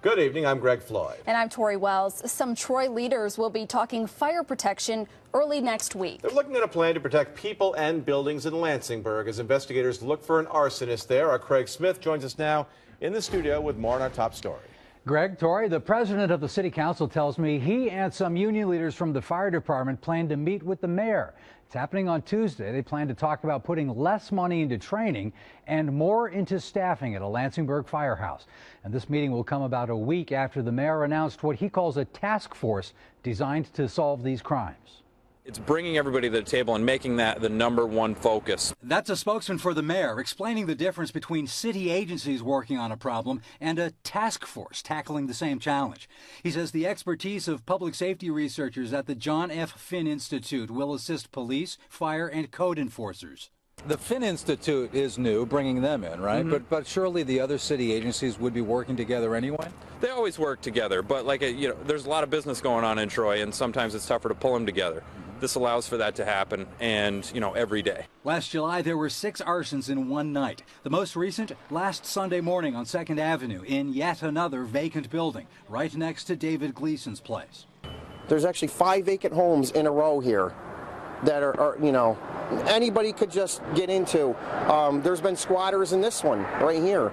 Good evening, I'm Greg Floyd. And I'm Tori Wells. Some Troy leaders will be talking fire protection early next week. They're looking at a plan to protect people and buildings in Lansingburgh as investigators look for an arsonist there. Our Craig Smith joins us now in the studio with more on our top story. Greg, Tori, the president of the city council tells me he and some union leaders from the fire department plan to meet with the mayor. It's happening on Tuesday. They plan to talk about putting less money into training and more into staffing at a Lansingburgh firehouse. And this meeting will come about a week after the mayor announced what he calls a task force designed to solve these crimes. It's bringing everybody to the table and making that the #1 focus. That's a spokesman for the mayor explaining the difference between city agencies working on a problem and a task force tackling the same challenge. He says the expertise of public safety researchers at the John F. Fen Institute will assist police, fire, and code enforcers. The Fen Institute is new, bringing them in, right? But surely the other city agencies would be working together anyway? They always work together, but there's a lot of business going on in Troy, and sometimes it's tougher to pull them together. This allows for that to happen, and, every day. Last July, there were 6 arsons in one night. The most recent, last Sunday morning on 2nd Avenue in yet another vacant building, right next to David Gleason's place. There's actually 5 vacant homes in a row here that are anybody could just get into. There's been squatters in this one right here.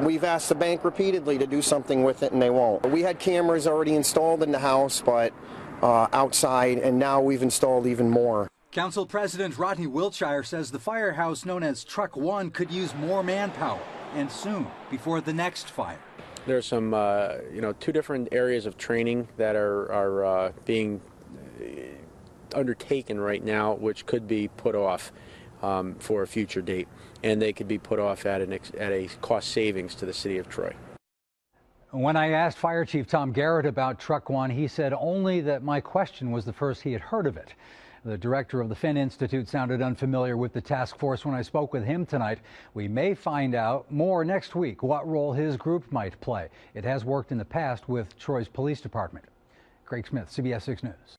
We've asked the bank repeatedly to do something with it, and they won't. We had cameras already installed in the house, but outside, and now we've installed even more. Council President Rodney Wiltshire says the firehouse known as Truck 1 could use more manpower, and soon, before the next fire. There's some, 2 different areas of training that are being undertaken right now, which could be put off for a future date, and they could be put off at a cost savings to the city of Troy. When I asked Fire Chief Tom Garrett about Truck 1, he said only that my question was the first he had heard of it. The director of the Fen Institute sounded unfamiliar with the task force when I spoke with him tonight. We may find out more next week what role his group might play. It has worked in the past with Troy's police department. Craig Smith, CBS 6 News.